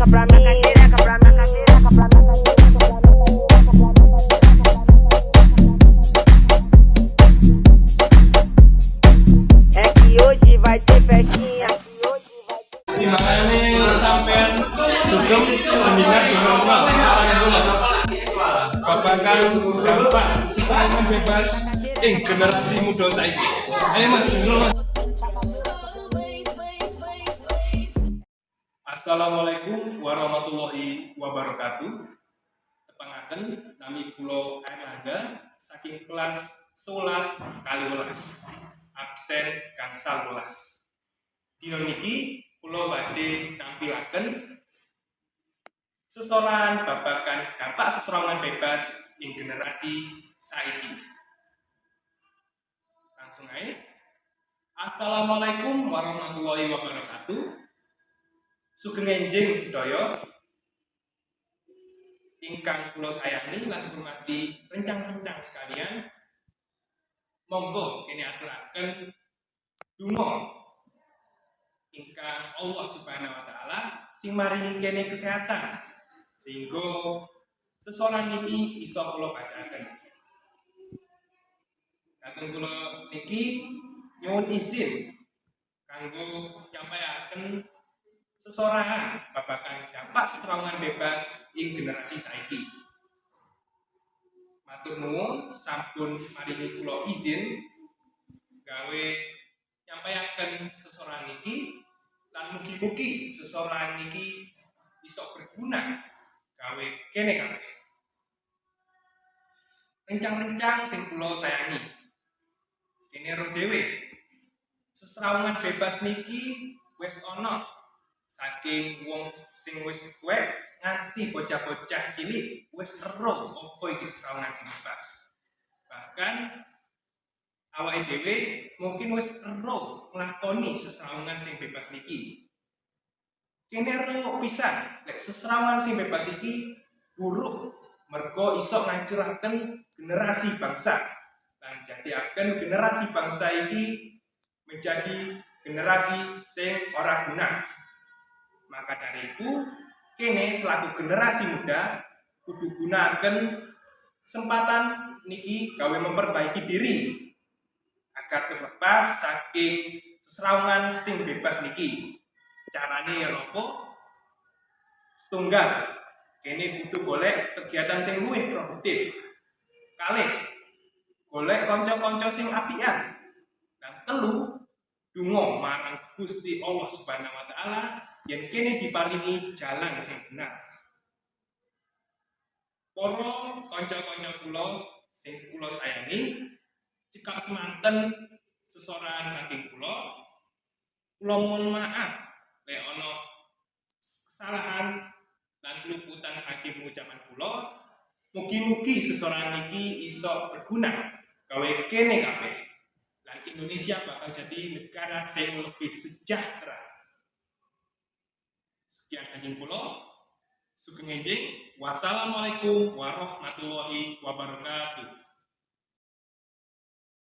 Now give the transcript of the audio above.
Gimana nih sampean dugem mendingan rumah sarangan dulu babakan dampak seseraman bebas generasi muda saiki. Ayo Mas, dulu Mas. Assalamualaikum warahmatullahi wabarakatuh. Tepangaken nami kula Airlangga saking kelas 11 kali 11 absen gangsal 12. Dina niki kula badhe nampilaken setoran babagan dampak seseraman bebas ing generasi saiki. Langsung ae. Assalamualaikum warahmatullahi wabarakatuh. Sugeng enjing sedaya ingkang kula sayangi lan hormati rencang-rencang sekalian. Monggo kene aturaken donga ingkang Allah Subhanahu wa taala sing maringi kene kesehatan sehingga sesoran niki iso kula bacaken. Kateng kula niki nyuwun izin kanggo nyampaiaken sesorangan babagan dampak seseraman bebas ing generasi saiki. Matur nuwun sampun maringi kula izin gawe nyampaiaken sesorangan niki lan mugi-mugi sesorangan niki iso berguna gawe kene kabeh. Rencang-rencang sing kula sayangi. Kene ro dhewe. Seseraman bebas niki wis ana saking wong sing wis tuwek nganti bocah-bocah cilik wis ero apa iki seseraman sing bebas. Bahkan awake dhewe mungkin wis ero nglakoni seseraman sing bebas niki. Kene ero pisan lek seseraman sing bebas iki buruk mergo iso ngancuraken generasi bangsa lan jadiaken generasi bangsa iki menjadi generasi sing ora guna. Maka dari itu, kene selaku generasi muda kudu gunakan kesempatan niki gawe memperbaiki diri agar terlepas saking seseraman sing bebas niki. Carane ya nopo? Setunggal, kene kudu golek kegiatan sing luwih produktif. Kalih, golek kanca-kanca sing apian. Dan telu, donga marang Gusti Allah Subhanahu wa taala yen kene diparingi jalan sing benar. Para kanca-kanca kula sing kula sayangi, cekak semanten sesorangan saking kula mohon maaf lek ana kesalahan lan keluputan saking ucapan kula. Mugi-mugi sesorangan niki iso berguna gawe kene kabeh. Lan Indonesia bakal jadi negara sing lebih sejahtera. Sekian saking kula. Sugeng enjing. Wassalamualaikum warahmatullahi wabarakatuh.